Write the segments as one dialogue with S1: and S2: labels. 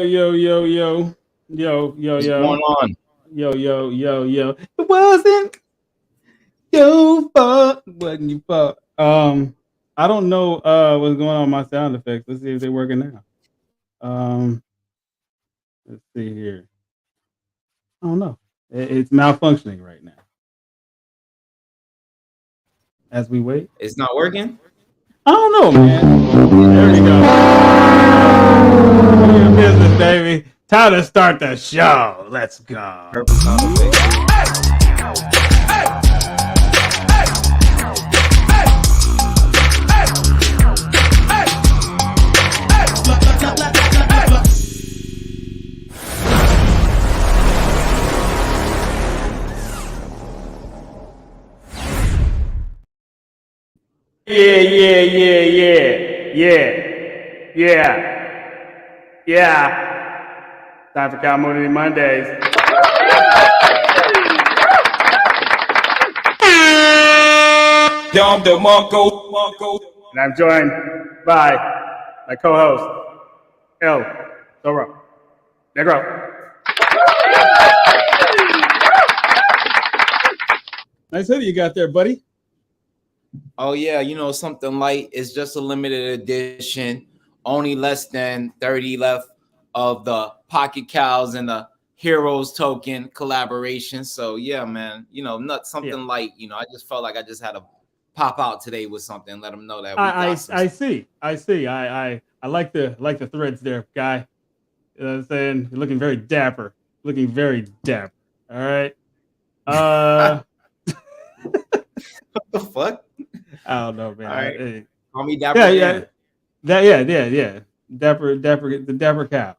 S1: Yo, yo, yo, yo, yo,
S2: What's going
S1: yo,
S2: on?
S1: yo, yo, yo, yo. It wasn't your fault. Wasn't your fault. I don't know what's going on with my sound effects. Let's see if they're working now. Um, let's see here. I don't know. It's malfunctioning right now. As we wait.
S2: It's not working?
S1: I don't know, man. There we go. Do your business, baby. Time to start the show. Let's go.
S2: Purple sound effects.
S1: Yeah. Time for Cowmoonity Mondays.
S3: Dom DeMarco.
S1: And I'm joined by my co-host, El Toro Negro. Nice hoodie you got there, buddy.
S2: Oh yeah, something light. It's just a limited edition. Only less than 30 left of the Pocketcows and the Heroes token collaboration. So yeah, man. Not something light. I just felt like I just had to pop out today with something. Let them know that we got some.
S1: I see. I like the threads there, guy. You know what I'm saying? You're looking very dapper. Looking very dapper. All right.
S2: What the fuck?
S1: I don't know, man.
S2: All right.
S1: Hey.
S2: Call me Dapper.
S1: Yeah. Yeah. The Dapper Cow.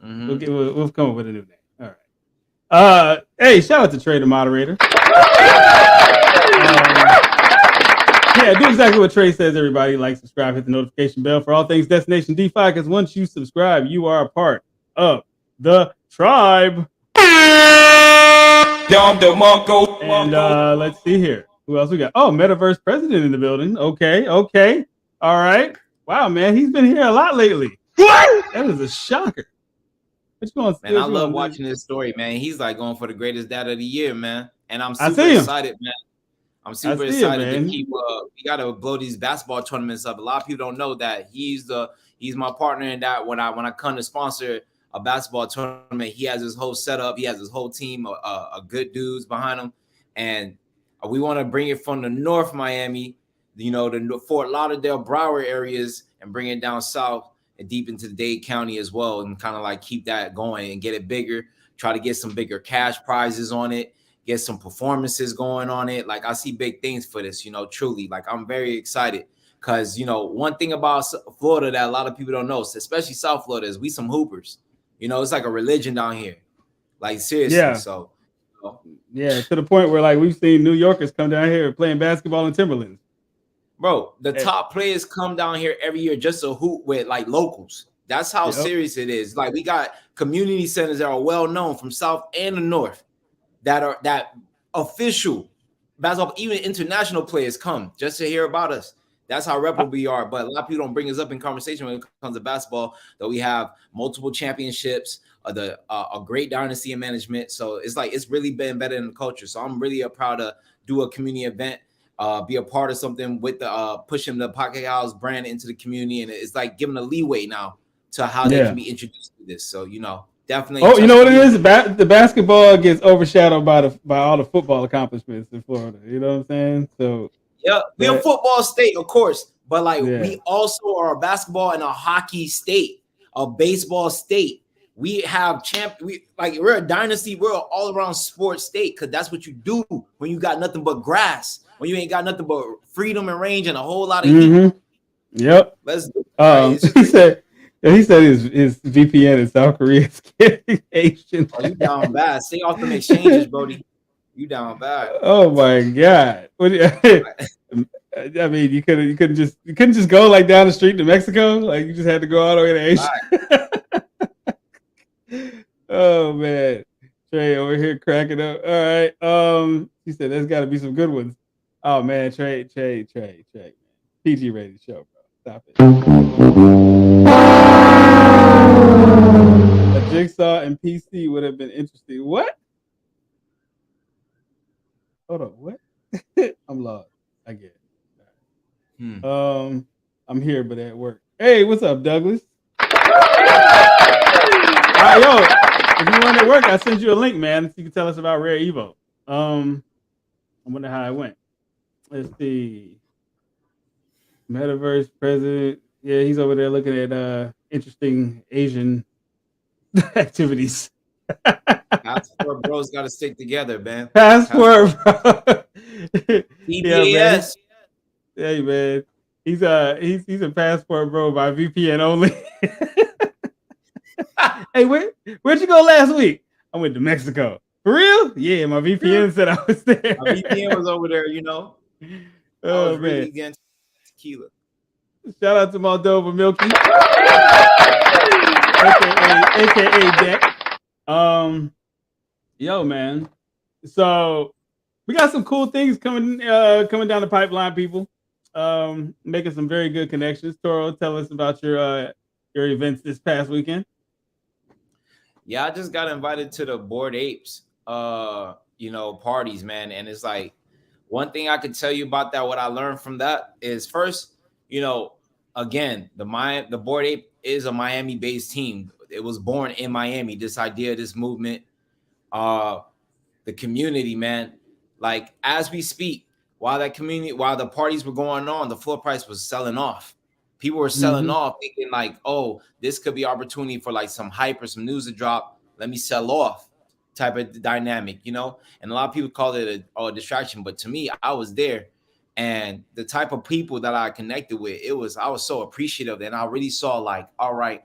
S2: Mm-hmm.
S1: We'll come up with a new name. All right. Hey, shout out to Trader Moderator. Yeah, do exactly what Trey says, everybody. Like, subscribe, hit the notification bell for all things Destination DeFi, because once you subscribe, you are a part of the tribe.
S3: Dom DeMarco.
S1: And let's see here. Who else we got? Oh, Metaverse President in the building. Okay. All right. Wow, man. He's been here a lot lately. What? That was a shocker.
S2: Man, I love watching this story, man. He's like going for the greatest data of the year, man. And I'm super excited, man. I'm super excited to keep. We gotta blow these basketball tournaments up. A lot of people don't know that he's my partner in that. When I come to sponsor a basketball tournament, he has his whole setup. He has his whole team of good dudes behind him, and we want to bring it from the North Miami, the Fort Lauderdale, Broward areas, and bring it down south and deep into the Dade County as well, and kind of like keep that going and get it bigger. Try to get some bigger cash prizes on it. Get some performances going on it. Like, I see big things for this, truly. Like, I'm very excited because, one thing about Florida that a lot of people don't know, especially South Florida, is we some hoopers. It's like a religion down here. Like, seriously.
S1: Yeah.
S2: So,
S1: yeah, to the point where, like, we've seen New Yorkers come down here playing basketball in Timberlands.
S2: Bro, the top players come down here every year just to hoop with, like, locals. That's how serious it is. Like, we got community centers that are well known from South and the North. That official basketball, even international players come just to hear about us. That's how reputable we are. But a lot of people don't bring us up in conversation when it comes to basketball. That we have multiple championships, a great dynasty in management. So it's like it's really been better in the culture. So I'm really proud to do a community event, be a part of something with the pushing the Pocketcows brand into the community, and it's like giving a leeway now to how they can be introduced to this. So definitely.
S1: Oh, you know what it is? The basketball gets overshadowed by all the football accomplishments in Florida. You know what I'm saying? So
S2: yeah, we're a football state, of course, but we also are a basketball and a hockey state, a baseball state. We have we're a dynasty. We're an all-around sports state because that's what you do when you got nothing but grass, when you ain't got nothing but freedom and range and a whole lot of heat.
S1: Yep.
S2: Let's do it.
S1: He said his VPN in South Korea is getting Asian.
S2: Oh, you down bad. Stay off them exchanges, Brody. You down bad.
S1: Oh my God. I mean, you couldn't just go like down the street to Mexico. Like, you just had to go all the way to Asia. Right. Oh man. Trey over here cracking up. All right. He said there's gotta be some good ones. Oh man, Trey. PG rated show, bro. Stop it. A Jigsaw and PC would have been interesting. What? Hold on. What? I'm lost. I get it. I'm here, but at work. Hey, what's up, Douglas? All right, yo. If you want to work, I sent you a link, man, so you can tell us about Rare Evo. I wonder how it went. Let's see. Metaverse president. Yeah, he's over there looking at interesting Asian activities.
S2: Passport bros got to stick together, man.
S1: Passport, bro.
S2: PBS.
S1: Yeah, man. He's a passport bro by VPN only. Hey, where'd you go last week? I went to Mexico. For real? Yeah, my VPN said I was there.
S2: My VPN was over there, you know.
S1: Oh,
S2: I was really against tequila.
S1: Shout out to Moldova Milky. AKA Deck. Yo, man. So we got some cool things coming down the pipeline, people. Making some very good connections. Toro, tell us about your events this past weekend.
S2: Yeah, I just got invited to the Bored Apes parties, man. And it's like one thing I could tell you about that, what I learned from that is first, again, the Bored Ape is a Miami-based team. It was born in Miami, this idea, this movement, the community, man. Like as we speak, while the parties were going on, the floor price was selling off. People were selling off, thinking like, oh, this could be opportunity for like some hype or some news to drop. Let me sell off type of dynamic, And a lot of people call it a distraction. But to me, I was there. And the type of people that I connected with, I was so appreciative. And I really saw like, all right,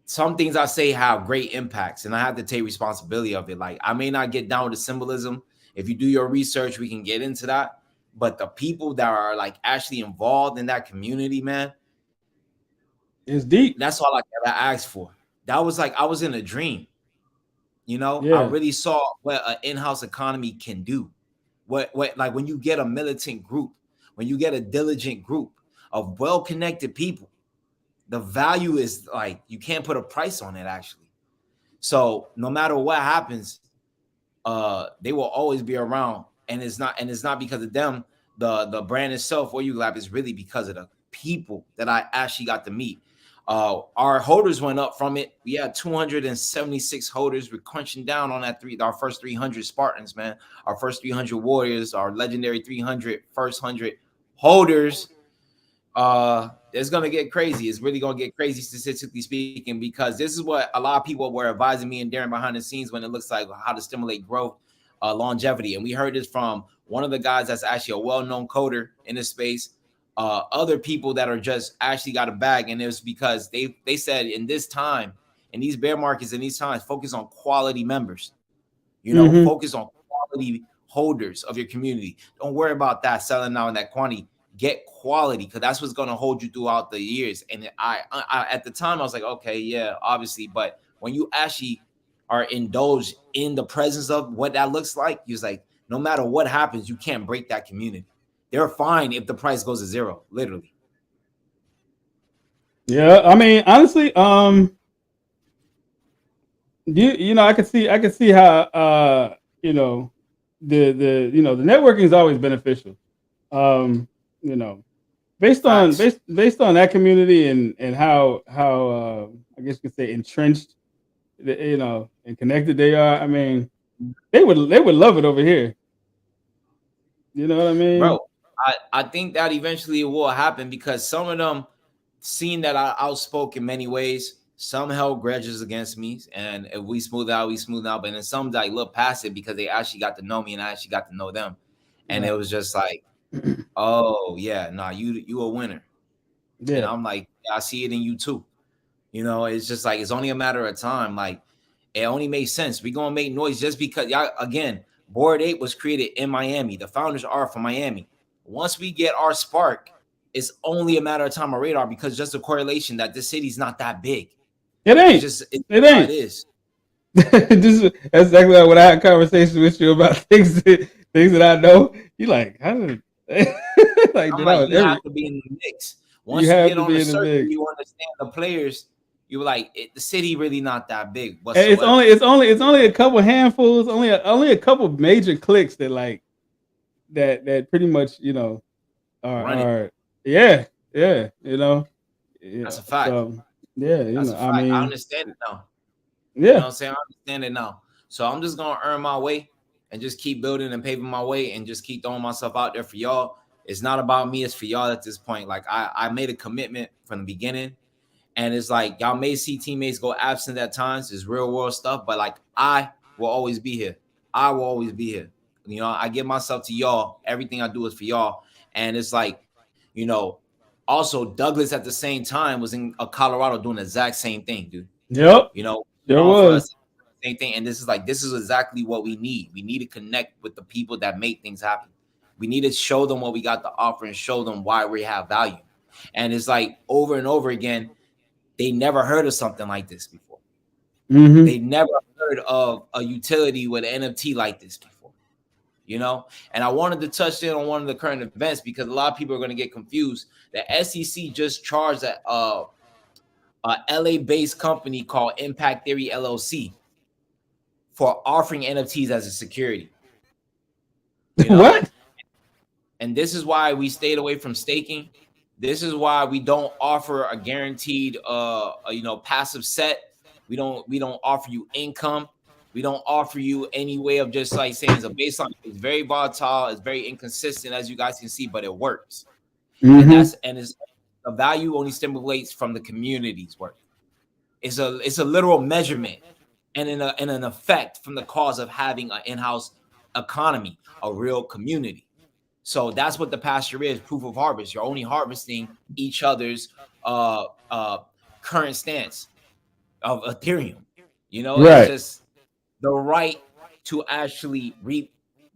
S2: some things I say have great impacts. And I have to take responsibility of it. Like I may not get down with the symbolism. If you do your research, we can get into that. But the people that are like actually involved in that community, man,
S1: it's deep.
S2: That's all I ever asked for. That was like I was in a dream.
S1: Yeah.
S2: I really saw what an in-house economy can do. What like when you get a militant group, when you get a diligent group of well-connected people, the value is like you can't put a price on it actually. So no matter what happens, they will always be around. And it's not because of them, the brand itself or ULab is really because of the people that I actually got to meet. Our holders went up from it. We had 276 holders. We're crunching down on our first 300 Spartans, man. Our first 300 warriors, our legendary 300 first 100 holders. It's gonna get crazy. It's really gonna get crazy statistically speaking, because this is what a lot of people were advising me and Darren behind the scenes when it looks like how to stimulate growth. Longevity. And we heard this from one of the guys that's actually a well-known coder in this space, other people that are just actually got a bag. And it was because they said in this time, in these bear markets, in these times, focus on quality members, focus on quality holders of your community. Don't worry about that selling out in that quantity. Get quality, because that's what's going to hold you throughout the years. And I at the time I was like, okay, yeah, obviously. But when you actually are indulged in the presence of what that looks like, you're like, no matter what happens, you can't break that community. They're fine if the price goes to zero, literally.
S1: Yeah, I mean, honestly, I could see how the networking is always beneficial. Based on that community and how I guess you could say entrenched, and connected they are. I mean, they would love it over here. You know what I mean,
S2: bro? I think that eventually it will happen, because some of them seen that I outspoke in many ways. Some held grudges against me, and if we smooth out, we smooth out. But then some like look past it because they actually got to know me and I actually got to know them, and it was just like, oh yeah, nah, you a winner. Yeah. And I'm like, yeah, I see it in you too. It's just like it's only a matter of time. Like it only makes sense. We're gonna make noise just because y'all, again, Bored Ape was created in Miami. The founders are from Miami. Once we get our spark, it's only a matter of time on radar, because just a correlation that this city's not that big.
S1: It ain't. It ain't.
S2: It is.
S1: That's exactly what I had conversations with you about things that I know. You like, how did
S2: like you have to be in the mix. Once you get on the circuit, you understand the players. You're like, the city really not that big. Whatsoever.
S1: It's only a couple handfuls, only a couple major cliques that like that pretty much are
S2: yeah,
S1: that's
S2: a fact.
S1: So, that's a fact. I mean,
S2: I understand it now.
S1: Yeah,
S2: you know what I'm saying, I understand it now. So I'm just gonna earn my way and just keep building and paving my way and just keep throwing myself out there for y'all. It's not about me, it's for y'all at this point. Like I made a commitment from the beginning, and it's like y'all may see teammates go absent at times. It's real world stuff, but like I will always be here. I will always be here. I give myself to y'all. Everything I do is for y'all. And it's like, also Douglas at the same time was in Colorado doing the exact same thing, dude.
S1: Yep. There was
S2: same thing. And this is exactly what we need. We need to connect with the people that make things happen. We need to show them what we got to offer and show them why we have value. And it's like over and over again, they never heard of something like this before.
S1: Mm-hmm.
S2: They never heard of a utility with an NFT like this before. And I wanted to touch in on one of the current events because a lot of people are going to get confused. The SEC just charged a LA-based company called Impact Theory LLC for offering NFTs as a security.
S1: What?
S2: And this is why we stayed away from staking. This is why we don't offer a guaranteed, passive set. We don't offer you income. We don't offer you any way of just like saying it's a baseline. It's very volatile. It's very inconsistent, as you guys can see, but it works.
S1: Mm-hmm.
S2: And it's the value only stimulates from the community's work. It's a literal measurement and an effect from the cause of having an in-house economy, a real community. So that's what the pasture is, proof of harvest. You're only harvesting each other's current stance of Ethereum.
S1: Right.
S2: It's just the right to actually reap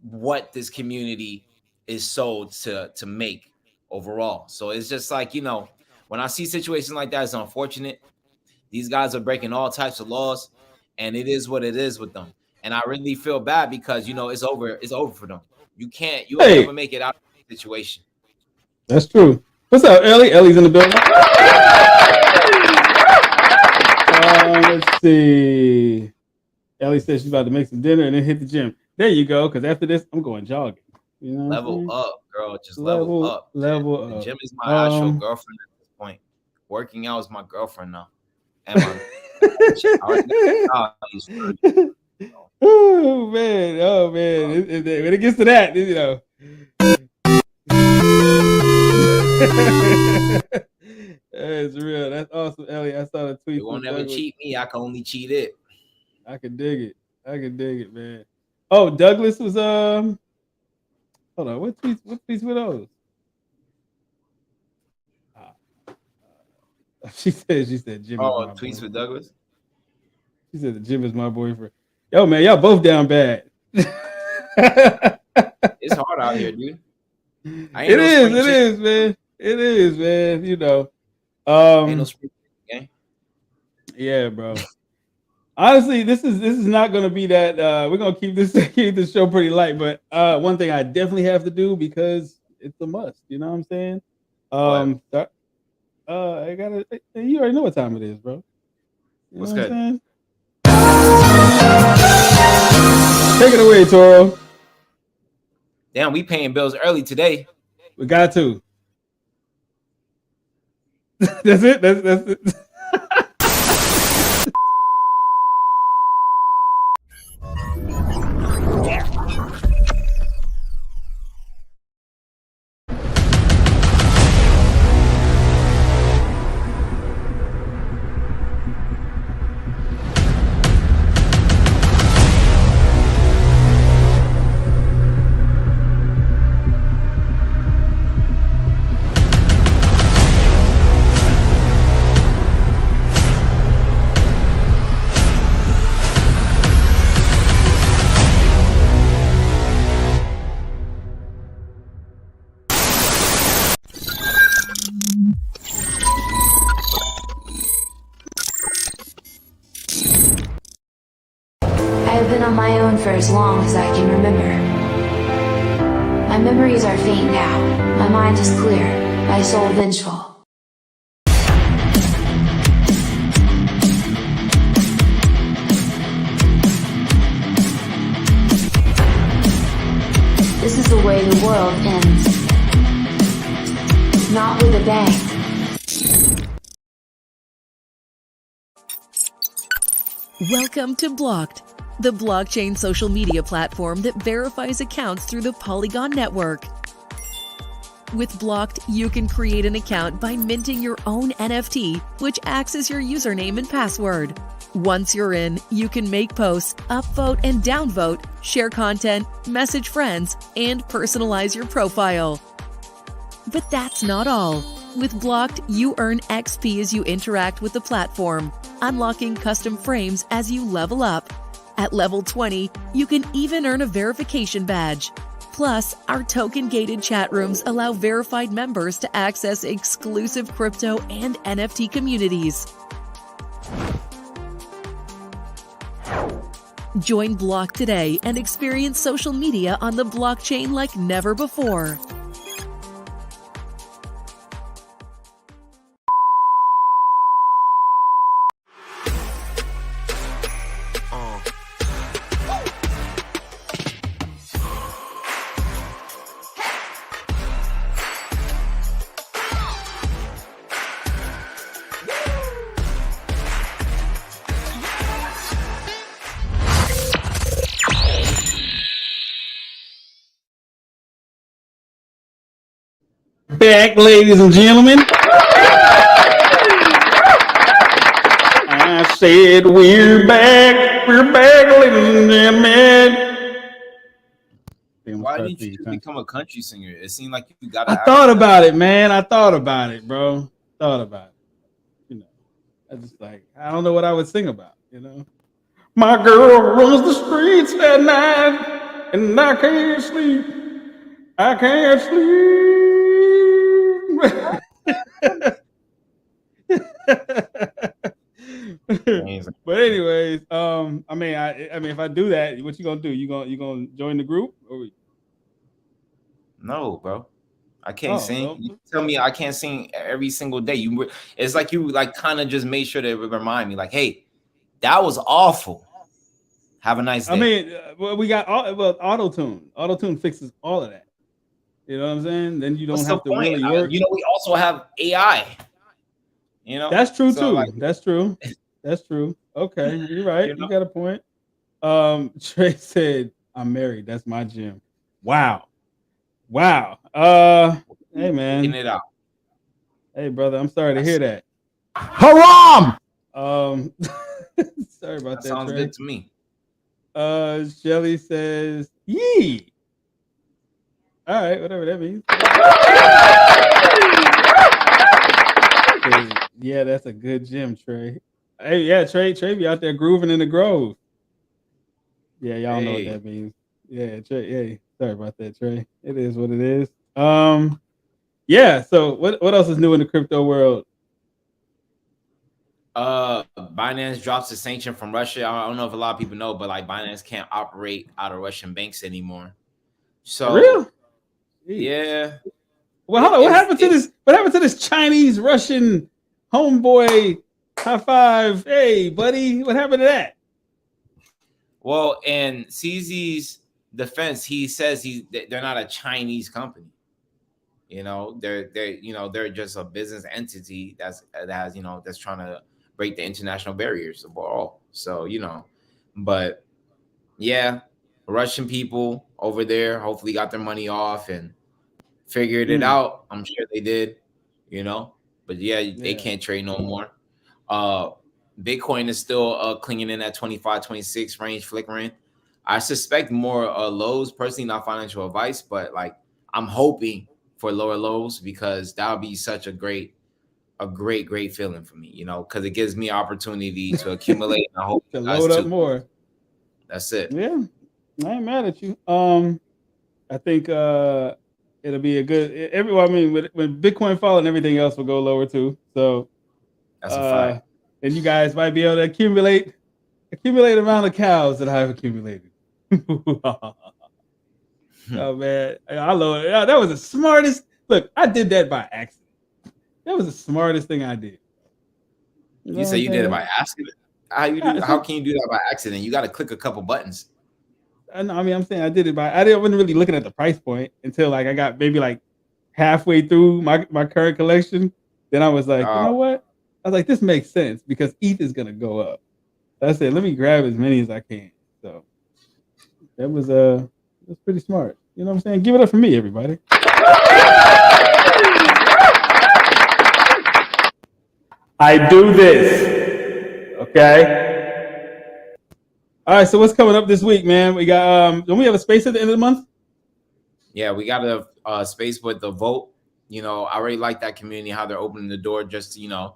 S2: what this community is sold to make overall. So it's just like, when I see situations like that, it's unfortunate. These guys are breaking all types of laws, and it is what it is with them. And I really feel bad because, it's over. It's over for them. You will never make it out of the situation.
S1: That's true. What's up, Ellie? Ellie's in the building. Let's see. Ellie says she's about to make some dinner and then hit the gym. There you go. Because after this, I'm going jogging.
S2: Level up, girl. Just level up.
S1: Level up.
S2: The gym is my actual girlfriend at this point. Working out is my girlfriend now. And
S1: Oh man. When it gets to that, It's real. That's awesome, Ellie. I saw the tweet.
S2: You won't ever cheat me. I can only cheat it.
S1: I can dig it, man. Oh, Douglas was hold on. What tweets were those? She said Jim.
S2: Oh, tweets with Douglas.
S1: She said the Jim is my boyfriend. Yo, man, y'all both down bad.
S2: It's hard out here, dude.
S1: It is, man. It is, man.
S2: Ain't no spring game.
S1: Yeah, bro. Honestly, this is not gonna be that. We're gonna keep this show pretty light. But one thing I definitely have to do because it's a must. You know what I'm saying? I gotta. You already know what time it is, bro.
S2: What's good?
S1: Take it away, Toro.
S2: Damn, we paying bills early today.
S1: We got to. That's it. That's it.
S4: I've been on my own for as long as I can remember. My memories are faint now, my mind is clear, my soul vengeful. is the way the world ends. Not with a bang.
S5: Welcome to Blocked, the blockchain social media platform that verifies accounts through the Polygon network. With Blocked, you can create an account by minting your own NFT, which acts as your username and password. Once you're in, you can make posts, upvote and downvote, share content, message friends, and personalize your profile. But that's not all. With Blocked, you earn XP as you interact with the platform, unlocking custom frames as you level up. At level 20, you can even earn a verification badge. Plus, our token-gated chat rooms allow verified members to access exclusive crypto and NFT communities. Join Block today and experience social media on the blockchain like never before.
S1: Back, ladies and gentlemen. I said we're back, ladies and gentlemen.
S2: Why didn't you become a country singer? It seemed like you got.
S1: I thought about it, man. I thought about it, bro. Thought about it. You know, I just like I don't know what I would sing about. You know, my girl runs the streets at night, and I can't sleep. I can't sleep. But anyways, I mean, if I do that, what you gonna do? You gonna join the group? Or...
S2: No, bro. I can't sing. Well, you tell me I can't sing every single day. It's like you kind of just made sure to remind me, like, hey, that was awful. Have a nice day.
S1: I mean, we got auto tune. Auto tune fixes all of that. You know what I'm saying? Then you don't have to really work.
S2: You know, we also have AI. You know,
S1: that's true too. Like, that's true. That's true. Okay, you're right. You got a point. Trey said, "I'm married. That's my gym." Wow. Hey man.
S2: Getting it out.
S1: Hey brother, I'm sorry to hear that.
S3: Haram.
S1: Sorry about that.
S2: Sounds
S1: Trey.
S2: good to me.
S1: Shelly says, "Yee." All right, whatever that means. Yeah, that's a good gym, Trey. Hey, yeah, Trey be out there grooving in the Grove. Yeah, y'all know what that means. Yeah, Trey. Hey, sorry about that, Trey. It is what it is. Yeah. So, what else is new in the crypto world?
S2: Binance drops a sanction from Russia. I don't know if a lot of people know, but like Binance can't operate out of Russian banks anymore. So,
S1: real?
S2: Yeah.
S1: Well, hold on. What happened to this? What happened to this Chinese Russian homeboy? High five! Hey, buddy, what happened to that?
S2: Well, in CZ's defense, he says they're not a Chinese company. You know, they're just a business entity that's trying to break the international barriers of all. So, you know, but yeah, Russian people over there hopefully got their money off and figured it out. I'm sure they did, you know, but yeah, they can't trade no more. Bitcoin is still clinging in at 25, 26 range, flickering. I suspect more lows, personally, not financial advice, but like I'm hoping for lower lows because that would be such a great feeling for me, you know, because it gives me opportunity to accumulate. And I hope
S1: to load up more.
S2: That's it.
S1: Yeah, I ain't mad at you. I think it'll be a good. I mean, when Bitcoin fall and everything else will go lower too. So
S2: that's a fact.
S1: And you guys might be able to accumulate amount of cows that I've accumulated. Oh man, I love it. That was the smartest. Look, I did that by accident. That was the smartest thing I did.
S2: You say you did it by accident? How can you do that by accident? You got to click a couple buttons.
S1: I mean, I'm saying I did it I wasn't really looking at the price point until like I got maybe like halfway through my current collection. Then I was like, you know what? I was like, this makes sense because ETH is gonna go up. So I said, let me grab as many as I can. So that was pretty smart. You know what I'm saying? Give it up for me, everybody. I do this. Okay. All right. So what's coming up this week, man? We got don't we have a space at the end of the month?
S2: Yeah, we got a space with the vote. You know, I really like that community, how they're opening the door just to, you know,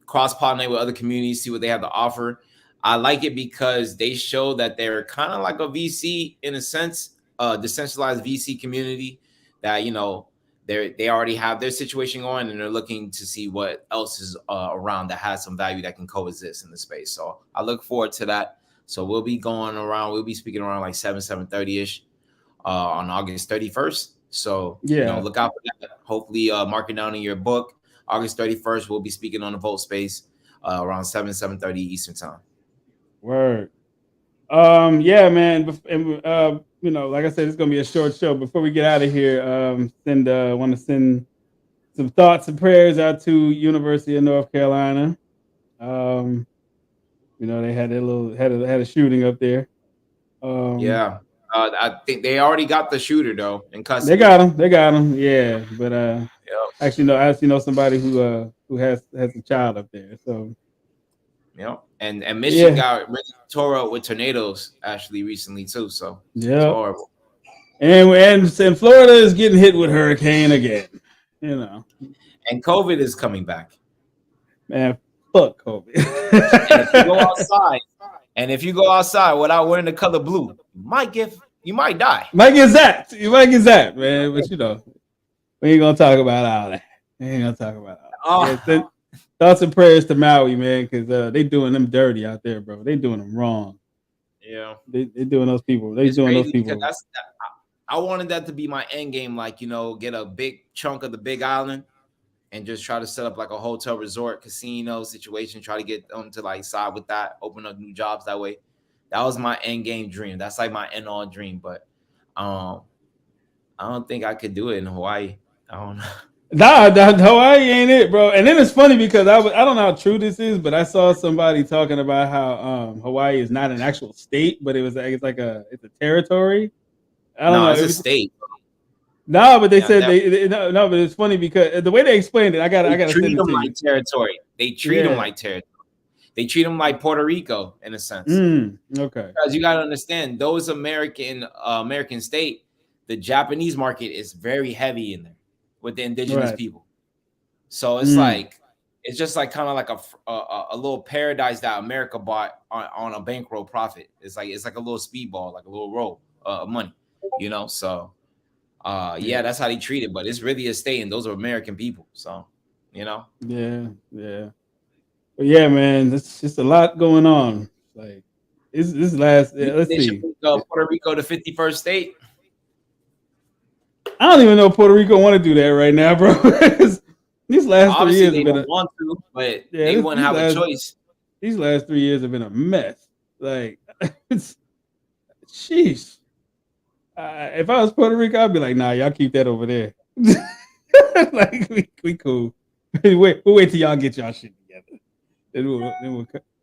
S2: cross-pollinate with other communities, see what they have to offer. I like it because they show that they're kind of like a VC in a sense, decentralized VC community that, you know, they already have their situation going and they're looking to see what else is around that has some value that can coexist in the space. So I look forward to that. So we'll be going around, we'll be speaking around like 7:30ish on August 31st. So, you know, look out for that. Hopefully mark it down in your book. August 31st, we'll be speaking on the Vote Space around 7:30 Eastern time.
S1: Word. Yeah, man. And you know, like I said, it's gonna be a short show. Before we get out of here, want to send some thoughts and prayers out to University of North Carolina. You know, they had a shooting up there.
S2: I think they already got the shooter though in custody.
S1: They got him. Yeah, but I actually know somebody who has a child up there. So
S2: and Michigan got really tore up with tornadoes actually recently too. So it's horrible.
S1: And Florida is getting hit with hurricane again. You know,
S2: and COVID is coming back.
S1: Man, fuck COVID.
S2: And if you go outside without wearing the color blue, you might die.
S1: You might get zapped, man. But you know, we ain't gonna talk about all that. Thoughts and prayers to Maui, man, because they doing them dirty out there, bro. They doing them wrong.
S2: Yeah,
S1: they doing those people. Those people.
S2: I wanted that to be my end game, like, you know, get a big chunk of the Big Island and just try to set up like a hotel resort casino situation. Try to get them to like side with that, open up new jobs that way. That was my end game dream. That's like my end all dream, but I don't think I could do it in Hawaii. I don't know.
S1: Nah, Hawaii ain't it, bro. And then it's funny because I don't know how true this is, but I saw somebody talking about how Hawaii is not an actual state, but it's a territory. I don't know.
S2: It's a state.
S1: No, but they said no, but it's funny because the way they explained it, I got to
S2: treat them like territory. They treat them like territory. They treat them like Puerto Rico in a sense.
S1: Okay.
S2: Because you got to understand, those American state, the Japanese market is very heavy in there with the indigenous people. So it's it's just like kind of like a little paradise that America bought on a bankroll profit. It's like a little speedball, like a little roll of money, you know. So that's how they treat it. But it's really a state, and those are American people. So, you know.
S1: Yeah. But yeah, man, it's just a lot going on. Like this last. Let's see.
S2: Puerto Rico, the 51st state.
S1: I don't even know if Puerto Rico want to do that right now, bro. These last 3 years have been
S2: want to, but they wouldn't have a choice.
S1: These last 3 years have been a mess. Like, sheesh. If I was Puerto Rico, I'd be like, nah, y'all keep that over there. Like, we cool. We'll wait till y'all get y'all shit together. Then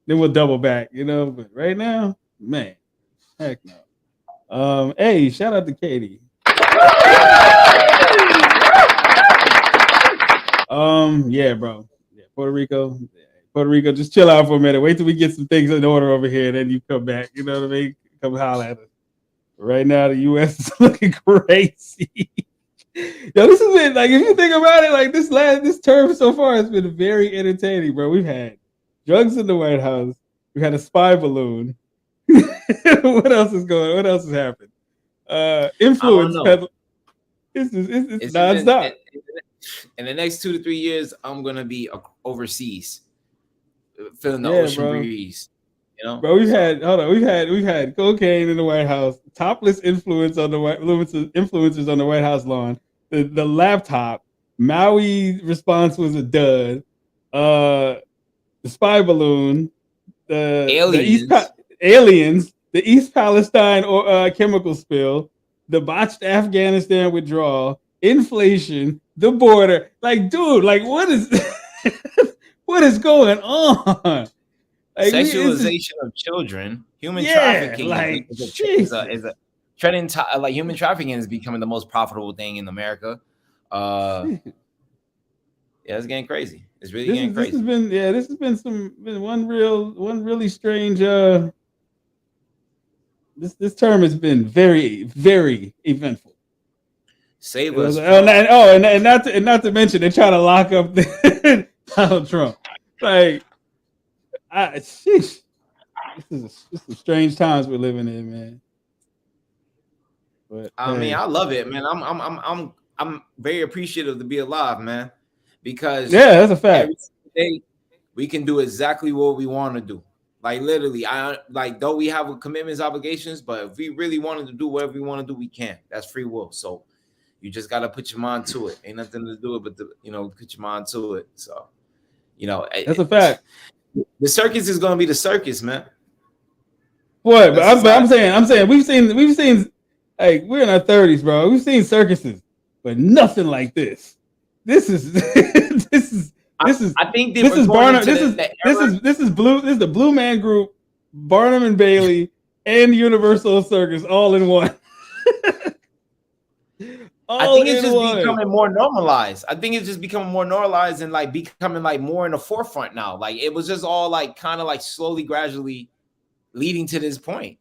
S1: we'll double back, you know. But right now, man, heck no. Hey, shout out to Katie. Yeah, bro. Yeah, Puerto Rico, just chill out for a minute. Wait till we get some things in order over here, then you come back. You know what I mean? Come holler at us. Right now, the U.S. is looking crazy. Yo, this has been like, if you think about it, like this term so far has been very entertaining, bro. We've had drugs in the White House. We had a spy balloon. What else is going on? What else has happened? Influence peddle. It's nonstop.
S2: In the next 2 to 3 years, I'm gonna be overseas, feeling the ocean breeze. You know,
S1: bro. We've had cocaine in the White House, topless influencers on the White House lawn, the laptop, Maui response was a dud, the spy balloon, the aliens, the East Palestine chemical spill, the botched Afghanistan withdrawal, inflation, the border. Like, dude, like, what is what is going on? Like,
S2: sexualization of children, human trafficking is a trending. Like human trafficking is becoming the most profitable thing in America. Yeah, it's getting crazy. It's really getting crazy.
S1: This has been one really strange. This term has been very, very eventful.
S2: Save us.
S1: And not to mention they're trying to lock up Donald Trump. Like, sheesh. This is strange times we're living in, man. But
S2: I mean, I love it, man. I'm very appreciative to be alive, man. Because
S1: that's a fact.
S2: Every day we can do exactly what we want to do. Like literally, though we have commitments, obligations, but if we really wanted to do whatever we want to do, we can. That's free will. So you just gotta put your mind to it. Ain't nothing to do it but put your mind to it. So
S1: that's a fact.
S2: The circus is gonna be the circus, man.
S1: What? But I'm saying we've seen like we're in our 30s, bro. We've seen circuses, but nothing like this. This is I think this is Barnum. This is the Blue Man Group, Barnum and Bailey, and Universal Circus all in one.
S2: I think it's just becoming more normalized. I think it's just becoming more normalized and like becoming like more in the forefront now. Like it was just all like kind of like slowly, gradually leading to this point.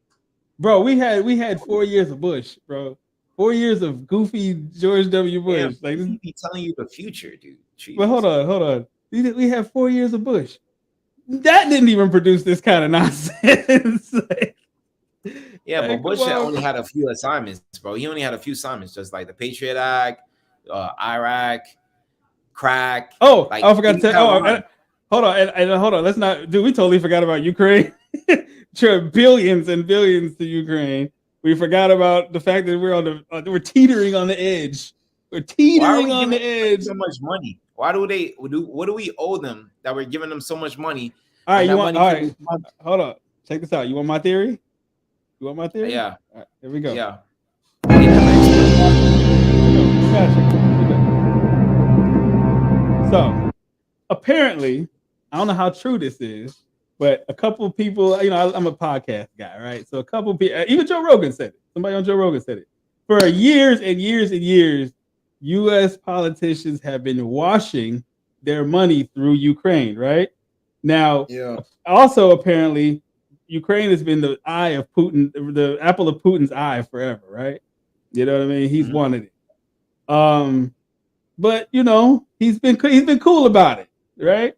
S1: Bro, we had 4 years of Bush, bro. 4 years of goofy George W. Bush.
S2: Yeah, like he be telling you the future, dude. Jeez.
S1: But hold on. We have 4 years of Bush. That didn't even produce this kind of nonsense.
S2: But Bush only had a few assignments, bro. He only had a few assignments, just like the Patriot Act, Iraq, crack.
S1: Oh, I forgot to tell you. Hold on. Let's not, dude. We totally forgot about Ukraine. Billions and billions to Ukraine. We forgot about the fact that we're teetering on the edge. We're teetering on the edge.
S2: So much money. Why do what do we owe them that we're giving them so much money?
S1: All right, hold on. Check this out. You want my theory? Yeah. All right, here we go.
S2: Yeah.
S1: So apparently, I don't know how true this is, but a couple of people, I'm a podcast guy, right? So a couple of people, even Joe Rogan said it. Somebody on Joe Rogan said it. For years and years and years, U.S. politicians have been washing their money through Ukraine, right? Now, also apparently, Ukraine has been the eye of Putin, the apple of Putin's eye forever, right? You know what I mean? He's wanted it. But he's been cool about it, right?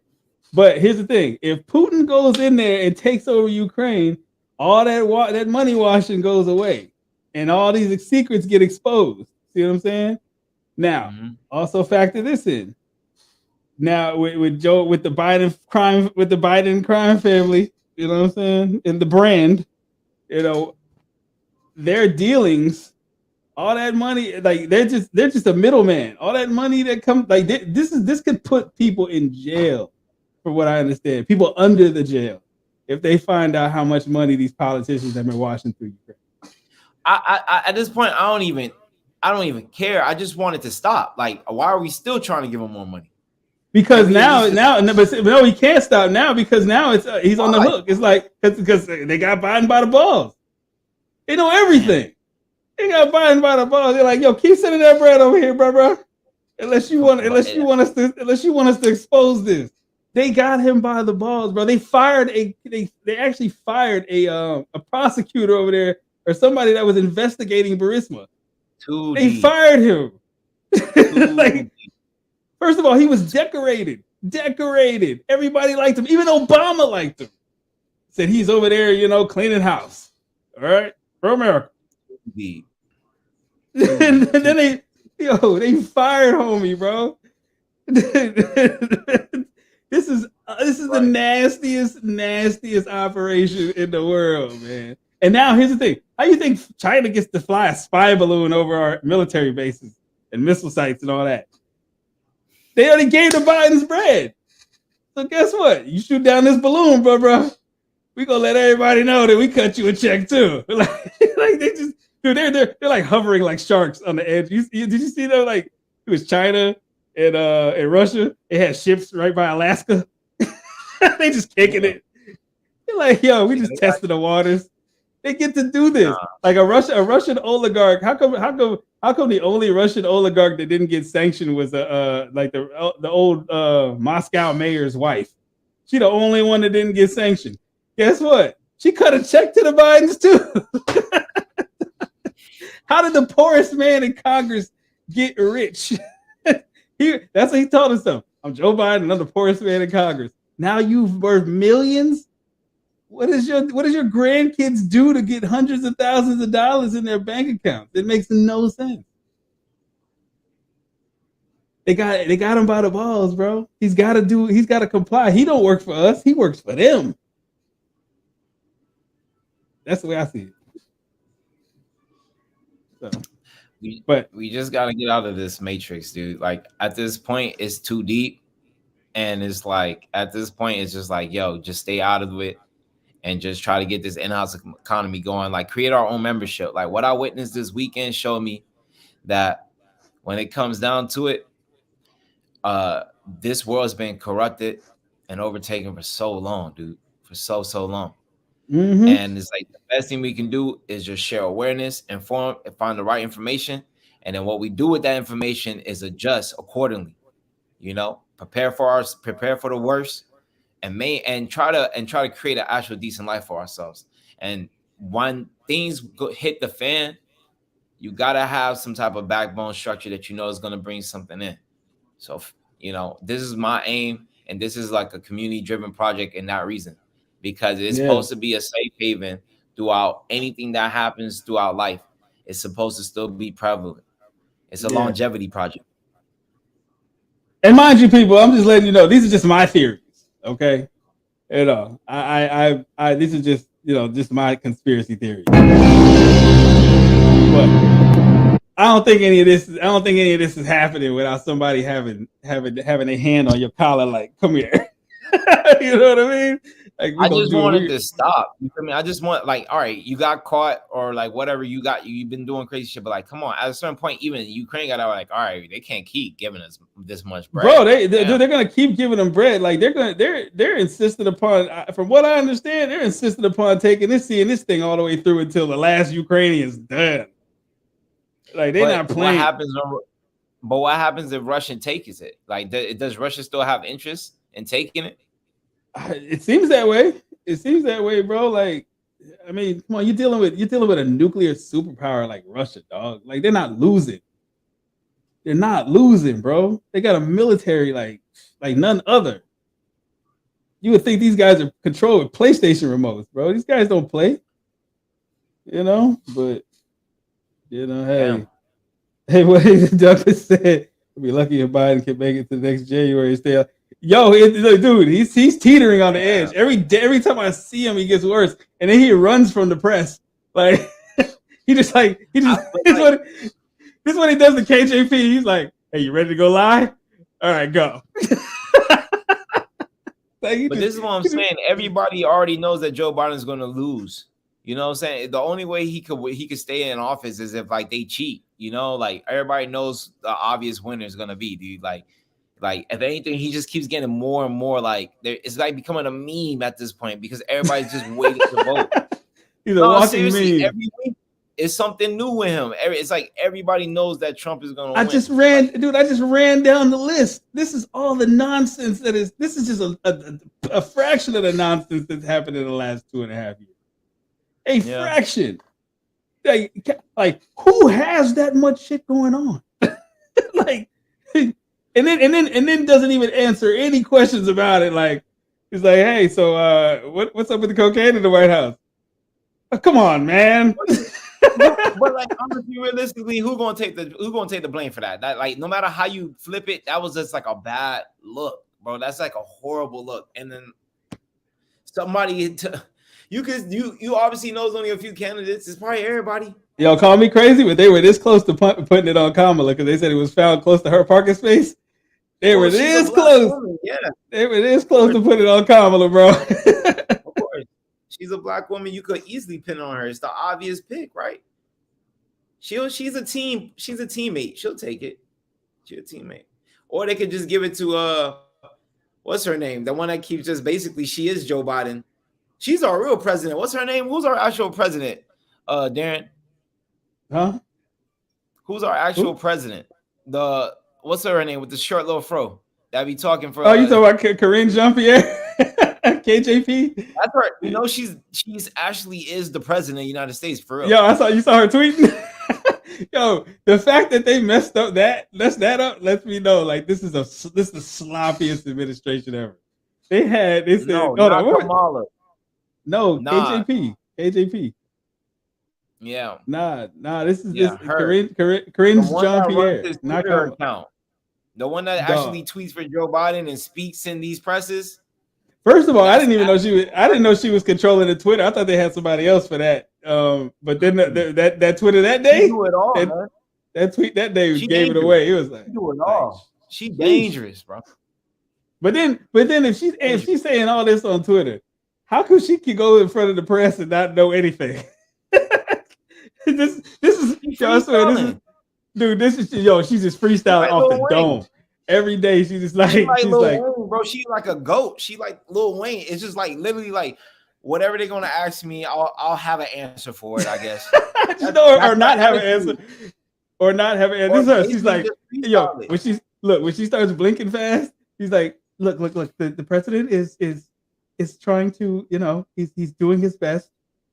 S1: But here's the thing: if Putin goes in there and takes over Ukraine, all that money washing goes away, and all these secrets get exposed. See what I'm saying? Now, also factor this in. Now with the Biden crime family, you know what I'm saying, and the brand, their dealings, all that money, like they're just a middleman. All that money that comes, like this could put people in jail, for what I understand. People under the jail if they find out how much money these politicians have been washing through Ukraine.
S2: I at this point, I don't even care. I just want it to stop. Like, why are we still trying to give him more money?
S1: Because now, he can't stop now because now it's he's on the hook. It's like because they got Biden by the balls. They know everything. They got Biden by the balls. They're like, yo, keep sending that bread over here, bro. Unless you want us to expose this. They got him by the balls, bro. They actually fired a prosecutor over there or somebody that was investigating Burisma. They fired him. Like, first of all, he was decorated. Everybody liked him. Even Obama liked him. Said he's over there, cleaning house. All right, for America. And then they fired homie, bro. This is the nastiest operation in the world, man. And now here's the thing: how you think China gets to fly a spy balloon over our military bases and missile sites and all that? They already gave the Biden's bread. So guess what? You shoot down this balloon, bro. we gonna let everybody know that we cut you a check too. Like they just, dude, they're like hovering like sharks on the edge. Did you see them? Like it was China and Russia. They had ships right by Alaska. They just kicking it. They're like, yo, we just testing the waters. They get to do this. Like a Russian oligarch. How come the only Russian oligarch that didn't get sanctioned was like the old Moscow mayor's wife? She the only one that didn't get sanctioned. Guess what? She cut a check to the Bidens too. How did the poorest man in Congress get rich? That's what he told us. I'm Joe Biden. I'm the poorest man in Congress. Now you've worth millions. What does your grandkids do to get hundreds of thousands of dollars in their bank accounts? It makes no sense. They got him by the balls, bro. He's got to comply. He don't work for us. He works for them. That's the way I see it. So,
S2: we just got to get out of this matrix, dude. Like at this point, it's too deep, and it's like at this point, it's just like, yo, just stay out of it. And just try to get this in-house economy going, like create our own membership. Like what I witnessed this weekend showed me that when it comes down to it, this world's been corrupted and overtaken for so long, dude, for so long.
S1: Mm-hmm.
S2: And it's like the best thing we can do is just share awareness, inform, and find the right information. And then what we do with that information is adjust accordingly. You know, prepare for the worst. And try to create an actual decent life for ourselves. And when things hit the fan, you gotta have some type of backbone structure that you know is gonna bring something in. So you know, this is my aim, and this is like a community-driven project in that reason, because it's supposed to be a safe haven throughout anything that happens throughout life. It's supposed to still be prevalent. It's a longevity project.
S1: And mind you, people, I'm just letting you know these are just my theories. Okay, you know, I this is just, you know, just my conspiracy theory. But I don't think any of this is happening without somebody having a hand on your collar, like, come here. You know what I mean? Like,
S2: I just wanted to stop. You feel me? I just want, like, all right, you got caught or like whatever you got, you've been doing crazy shit, but like, come on. At a certain point, even Ukraine got out, like, all right, they can't keep giving us this much bread.
S1: Bro, they're gonna keep giving them bread. Like they're insistent upon, from what I understand, they're insistent upon taking this thing all the way through until the last Ukrainian's done. Like they're not playing.
S2: What happens if Russia takes it? Like, does Russia still have interest in taking it?
S1: It seems that way. Bro. Like, I mean, come on, you're dealing with a nuclear superpower like Russia, dog. Like, they're not losing. They're not losing, bro. They got a military like none other. You would think these guys are controlled with PlayStation remotes, bro. These guys don't play. You know, but you know, hey, what Douglas said, we'll be lucky if Biden can make it to the next January. Stay. Yo, dude, he's teetering on the edge. Every time I see him, he gets worse, and then he runs from the press. Like this is what he does to KJP. He's like, "Hey, you ready to go live? All right, go."
S2: But this is what I'm saying. Everybody already knows that Joe Biden's going to lose. You know what I'm saying? The only way he could stay in office is if like they cheat. You know, like everybody knows the obvious winner is going to be, dude. Like, if anything, he just keeps getting more and more like it's like becoming a meme at this point because everybody's just waiting to vote.
S1: He's a walking meme.
S2: Every week it's something new with him. It's like everybody knows that Trump is going to win.
S1: I just ran down the list. This is all the nonsense this is just a fraction of the nonsense that's happened in the last 2.5 years. Fraction. Like who has that much shit going on? Like. And then doesn't even answer any questions about it. Like he's like, hey, so what's up with the cocaine in the White House? Oh, come on, man.
S2: but like honestly, realistically, who's gonna take the blame for that? That, like, no matter how you flip it, that was just like a bad look, bro. That's like a horrible look. And then somebody you obviously knows only a few candidates. It's probably everybody.
S1: Y'all call me crazy, but they were this close to putting it on Kamala because they said it was found close to her parking space. They were this close.
S2: Woman, yeah.
S1: They were this close to putting it on Kamala, bro.
S2: Of course. She's a black woman. You could easily pin on her. It's the obvious pick, right? She's a team. She's a teammate. She'll take it. She's a teammate. Or they could just give it to what's her name? The one that keeps just basically she is Joe Biden. She's our real president. What's her name? Who's our actual president? Darren.
S1: Huh?
S2: Who's our actual president? What's her name with the short little fro that be talking for?
S1: Oh, you talking about Karine Jean-Pierre? KJP?
S2: That's right. You know, she's actually is the president of the United States for real.
S1: Yo, you saw her tweeting. Yo, the fact that they messed up lets me know like this is the sloppiest administration ever. They said
S2: Kamala.
S1: No, KJP.
S2: Yeah.
S1: Nah. This Karine Jean-Pierre.
S2: Not her account. The one that actually tweets for Joe Biden and speaks in these presses.
S1: First of all, I didn't know she was controlling the Twitter. I thought they had somebody else for that. But then that Twitter that day, that tweet that day gave it away. It was like
S2: she do it all. She's dangerous, bro.
S1: But then if she's saying all this on Twitter, how could she go in front of the press and not know anything? This is dude. This is she's just freestyling off the dome. Every day she's like
S2: Lil Wayne, bro. She's like a goat. She like Lil Wayne. It's just like literally like whatever they're gonna ask me, I'll have an answer for it, I guess.
S1: or not have an answer. Or not have an answer. This is her. She's like, when she starts blinking fast, she's like, look. The president is trying to, he's doing his best.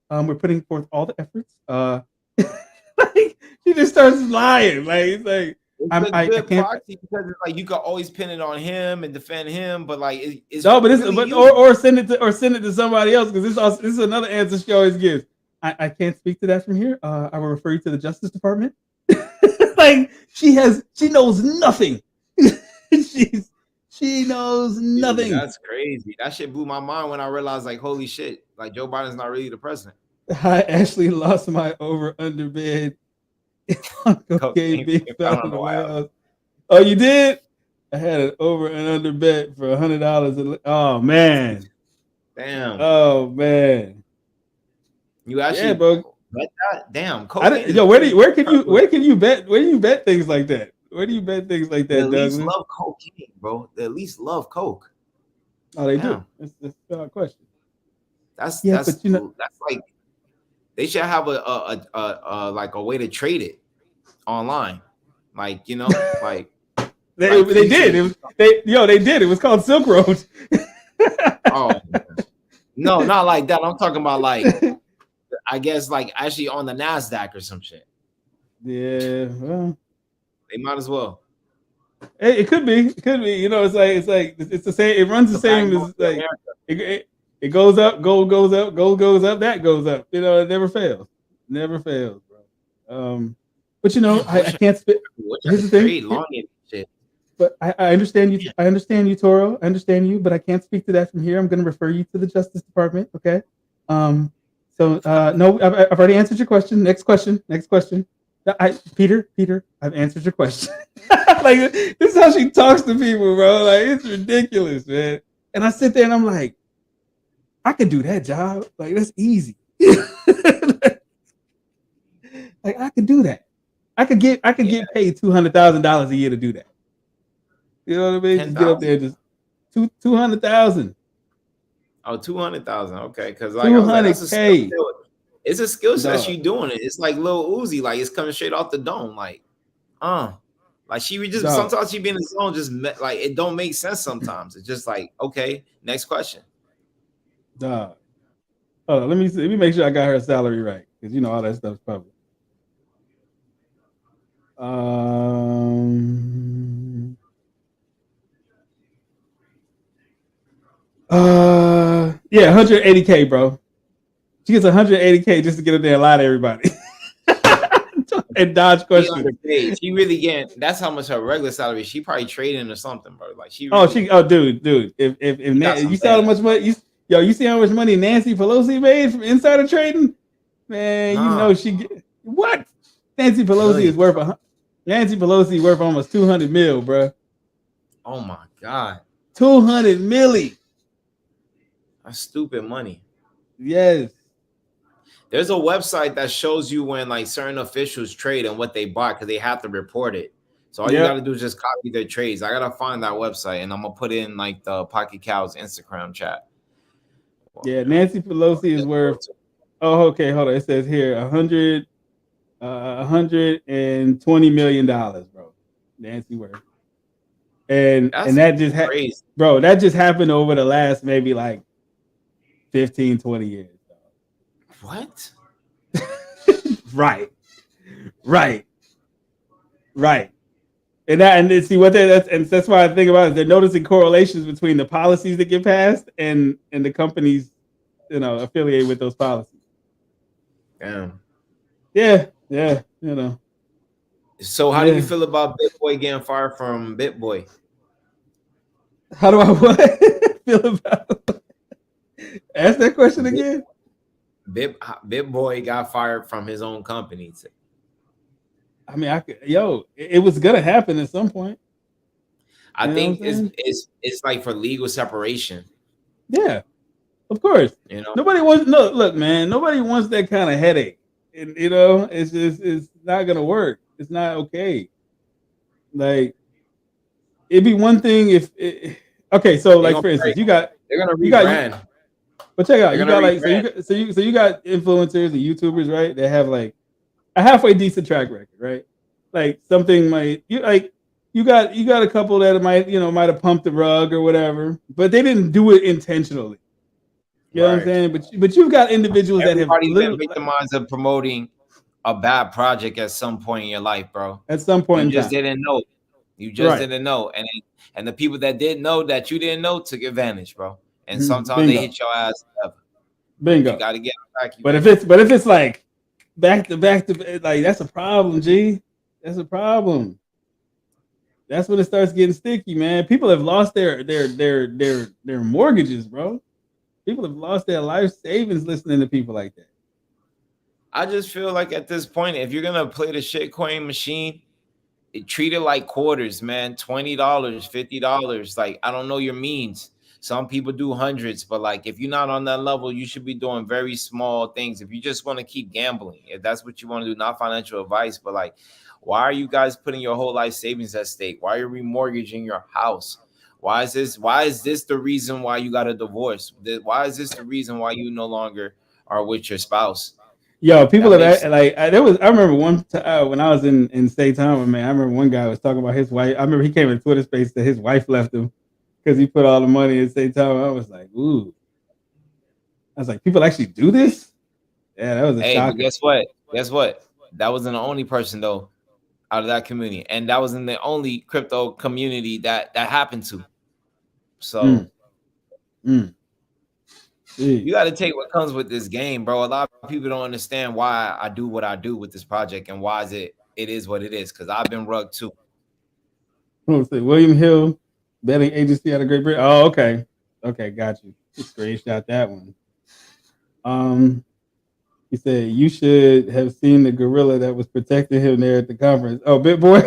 S1: We're putting forth all the efforts. Like she just starts lying. Like it's like.
S2: I can't proxy because it's like you can always pin it on him and defend him, but like it's
S1: or send it to somebody else because this is another answer she always gives. I can't speak to that from here. I will refer you to the Justice Department. Like she knows nothing. She knows nothing.
S2: Dude, that's crazy. That shit blew my mind when I realized like holy shit, like Joe Biden's not really the president.
S1: I actually lost my over-under bid. Oh, you did? I had an over and under bet for $100. Oh man!
S2: Damn!
S1: Oh man!
S2: You actually,
S1: bro.
S2: Bet that? Damn!
S1: Where can you bet things like that? Where do you bet things like that? They
S2: at least love cocaine, bro. They at least love coke.
S1: Oh, they do. That's a question.
S2: That's like. They should have a like a way to trade it online, like like
S1: they did. They did. It was called Silk Road.
S2: Oh no, not like that. I'm talking about like I guess like actually on the NASDAQ or some shit.
S1: Yeah, well,
S2: they might as well.
S1: It could be. It's like it's the same. It runs the same as like. It goes up, gold goes up, that goes up. It never fails. Never fails, bro. But I can't spit. Here's the thing. But I understand you. I understand you, Toro. I understand you, but I can't speak to that from here. I'm going to refer you to the Justice Department. Okay. So no, I've already answered your question. Next question. Peter, I've answered your question. Like this is how she talks to people, bro. Like it's ridiculous, man. And I sit there and I'm like, I could do that job. Like that's easy. Like I could do that. I could get paid $200,000 a year to do that. You know what I mean? Just get up there, just 200,000.
S2: Oh, 200,000. Okay, because
S1: like 200K.
S2: It's a skill set. You doing it. It's like Lil Uzi. Like it's coming straight off the dome. Like she would just sometimes she be in the zone. Just like it don't make sense sometimes. It's just like okay, next question.
S1: Hold on, let me make sure I got her salary right because all that stuff's public. Yeah, 180K, bro. She gets 180K just to get up there and lie to everybody and dodge questions.
S2: She really get. That's how much her regular salary. She probably trading or something, bro. Like she.
S1: Dude. If you saw how much money you see how much money Nancy Pelosi made from insider trading, man. She get what? Nancy Pelosi is worth almost 200 mil, bro.
S2: Oh my god,
S1: 200 milli.
S2: That's stupid money.
S1: Yes.
S2: There's a website that shows you when like certain officials trade and what they bought because they have to report it. So all you got to do is just copy their trades. I gotta find that website and I'm gonna put in like the Pocketcows Instagram chat.
S1: Yeah, Nancy Pelosi is worth. Oh, okay. Hold on. It says here $120 million, bro. Nancy worth. And that just bro, that just happened over the last maybe like 15, 20 years.
S2: What?
S1: Right. And see what that's why I think about it. They're noticing correlations between the policies that get passed and the companies, affiliated with those policies.
S2: Damn.
S1: Yeah.
S2: So how do you feel about BitBoy getting fired from BitBoy?
S1: How do I feel about? Ask that question again.
S2: BitBoy got fired from his own company.
S1: I mean, it was gonna happen at some point.
S2: I think it's like for legal separation.
S1: Yeah, of course. Nobody wants look, man. Nobody wants that kind of headache. And, it's not gonna work. It's not okay. Like, it'd be one thing if okay. So like for instance, they're
S2: gonna rebrand.
S1: But check out, you got like so you got influencers and YouTubers, right? That have like a halfway decent track record, right? Like something you got a couple that might have pumped the rug or whatever, but they didn't do it intentionally. You know what I'm saying? But you've got individuals that have
S2: been victimized of promoting a bad project at some point in your life, bro.
S1: At some point,
S2: you just didn't know. You just didn't know, and the people that did know that you didn't know took advantage, bro. And sometimes they hit your ass.
S1: Bingo.
S2: You gotta get back.
S1: But if it's like back to like that's a problem, G. That's a problem. That's when it starts getting sticky, man. People have lost their mortgages, bro. People have lost their life savings listening to people like that.
S2: I just feel like at this point, if you're gonna play the shitcoin machine, treat it like quarters, man. $20, $50. Like, I don't know your means. Some people do hundreds, but like if you're not on that level, you should be doing very small things. If you just want to keep gambling, if that's what you want to do, not financial advice, but like, why are you guys putting your whole life savings at stake? Why are you remortgaging your house? Why is this the reason why you got a divorce? Why is this the reason why you no longer are with your spouse?
S1: Yo, people I remember one time when I was in State Time, man. I remember one guy was talking about his wife. I remember he came in Twitter space that his wife left him because he put all the money in State Time. I was like, ooh. I was like, people actually do this? Yeah, that was a shocker.
S2: Guess what? That wasn't the only person though out of that community, and that wasn't the only crypto community that happened to. So you got to take what comes with this game, bro. A lot of people don't understand why I do what I do with this project and why it is what it is, because I've been rugged too.
S1: William Hill betting agency out of Great Britain. Oh, okay, got you. Screenshot that one. He said you should have seen the gorilla that was protecting him there at the conference. Oh, BitBoy.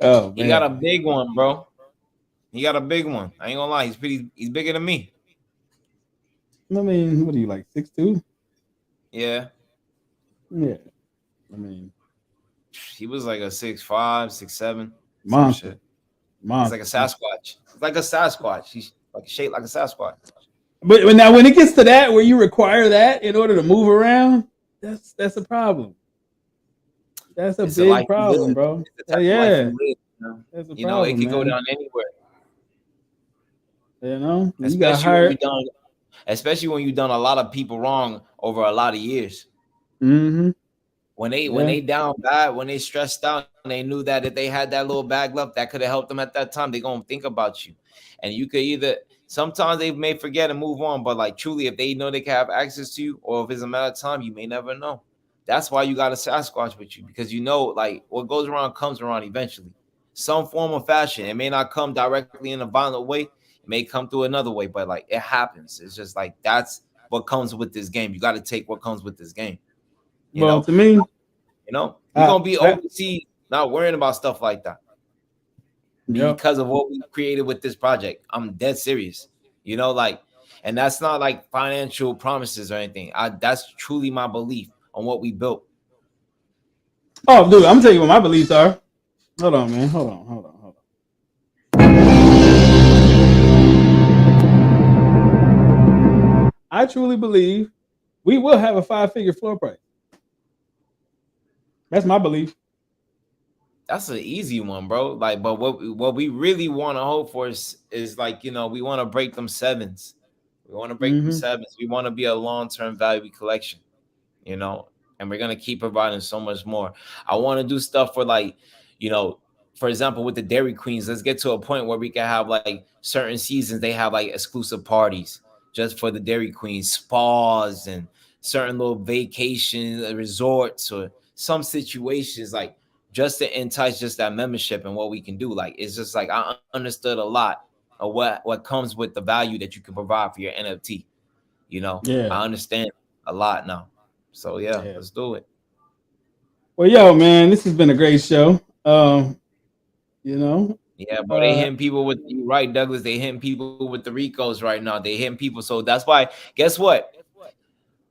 S1: Oh, man.
S2: He got a big one, bro. He got a big one. I ain't gonna lie, he's bigger than me.
S1: I mean, what are you, like 6'2"?
S2: Yeah.
S1: I mean,
S2: he was like a 6'5", 6'7".
S1: Monster.
S2: It's like a Sasquatch. He's like shaped like a Sasquatch.
S1: But now, when it gets to that, where you require that in order to move around, that's a problem. That's a big problem, bro. Yeah.
S2: That's a problem, it can go down anywhere.
S1: You got hired.
S2: Especially when you've done a lot of people wrong over a lot of years.
S1: Mm-hmm.
S2: When they down bad, when they stressed out, and they knew that if they had that little bag left that could have helped them at that time, they're gonna think about you. And you could either sometimes they may forget and move on, but like truly, if they know they can have access to you, or if it's a matter of time, you may never know. That's why you got a Sasquatch with you, because like what goes around comes around eventually. Some form of fashion. It may not come directly in a violent way. It may come through another way, but like it happens. It's just like that's what comes with this game. You got to take what comes with this game.
S1: To me,
S2: you're gonna be overseas, not worrying about stuff like that. Because of what we created with this project. I'm dead serious. Like And that's not like financial promises or anything. That's truly my belief on what we built.
S1: Oh, dude, I'm gonna tell you what my beliefs are. Hold on, man. Hold on. I truly believe we will have a 5-figure floor price. That's my belief.
S2: That's an easy one, bro. Like, but what we really want to hope for is like, you know, we want to break them sevens. We want to break them sevens. We want to be a long-term value collection, you know, and we're gonna keep providing so much more. I want to do stuff for, like, you know, for example, with the Dairy Queens, let's get to a point where we can have like certain seasons they have like exclusive parties just for the Dairy Queens, spas and certain little vacation resorts or some situations, like just to entice just that membership and what we can do. Like, it's just like I understood a lot of what comes with the value that you can provide for your NFT. You know, I understand a lot now. So yeah, let's do it.
S1: Well, yo, man, this has been a great show. You know,
S2: yeah, but they hitting people with, you right, Douglas. They hitting people with the Ricos right now. They hitting people. So that's why. Guess what?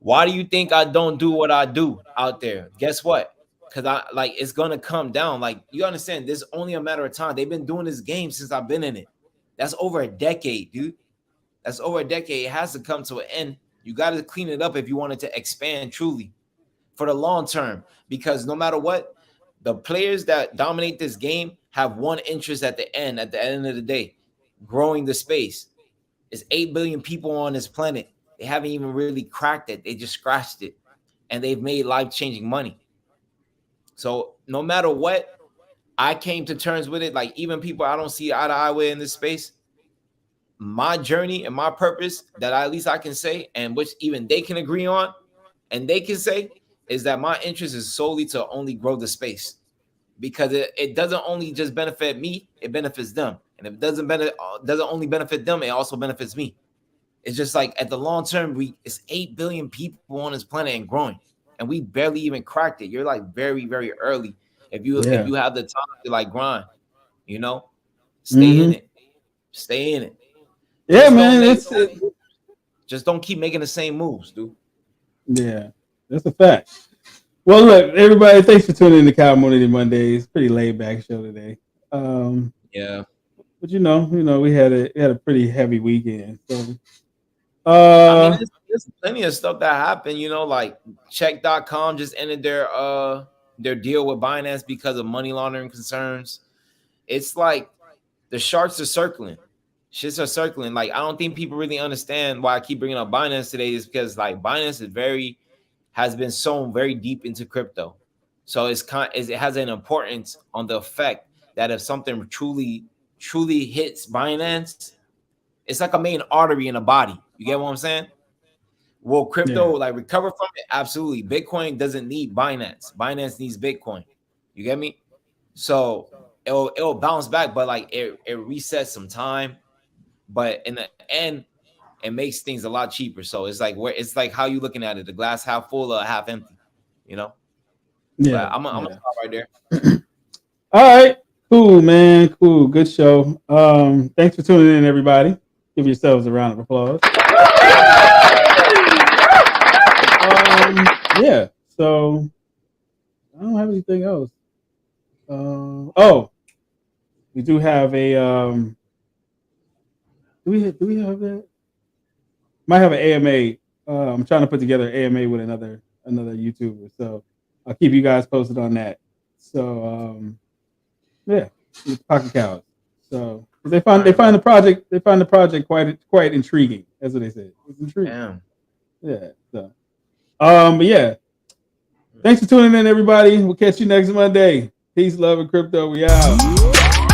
S2: Why do you think I don't do what I do out there? Guess what? Because I like it's gonna come down. Like, you understand, there's only a matter of time. They've been doing this game since I've been in it. That's over a decade, dude. That's over a decade. It has to come to an end. You got to clean it up if you want it to expand truly for the long term. Because no matter what, the players that dominate this game have one interest at the end of the day, growing the space. There's 8 billion people on this planet. They haven't even really cracked it. They just scratched it. And they've made life-changing money. So no matter what, I came to terms with it. Like, even people I don't see eye to eye with in this space, my journey and my purpose that at least I can say, and which even they can agree on, and they can say, is that my interest is solely to only grow the space. Because it doesn't only just benefit me, it benefits them. And if it doesn't only benefit them, it also benefits me. It's just like at the long term, it's 8 billion people on this planet and growing. And we barely even cracked it. You're like very, very early. If you have the time to like grind, you know, stay in it. Stay in it.
S1: Yeah, man.
S2: Just don't keep making the same moves, dude.
S1: Yeah, that's a fact. Well, look, everybody, thanks for tuning in to Cowmoonity Mondays. Pretty laid back show today.
S2: Yeah.
S1: But you know, we had a pretty heavy weekend. So
S2: I mean, there's plenty of stuff that happened, you know, like check.com just ended their deal with Binance because of money laundering concerns. It's like the sharks are circling. Shits are circling. Like, I don't think people really understand why I keep bringing up Binance today, is because like Binance has been sewn very deep into crypto. So it has an importance on the effect that if something truly hits Binance, it's like a main artery in the body. You get what I'm saying? Will crypto like recover from it? Absolutely. Bitcoin doesn't need Binance. Binance needs Bitcoin. You get me? So it'll bounce back, but like it resets some time. But in the end, it makes things a lot cheaper. So it's like how you looking at it, the glass half full or half empty, you know?
S1: Yeah.
S2: But I'm gonna stop right there.
S1: All right. Cool, man. Cool. Good show. Thanks for tuning in, everybody. Give yourselves a round of applause. Yeah. So I don't have anything else. We do have a do we have that? Might have an AMA. I'm trying to put together an AMA with another YouTuber. So I'll keep you guys posted on that. So yeah, with Pocketcows. So they find the project quite intriguing. That's what they said. It's intriguing.
S2: Damn.
S1: Yeah. So but yeah. Thanks for tuning in, everybody. We'll catch you next Monday. Peace, love, and crypto. We out.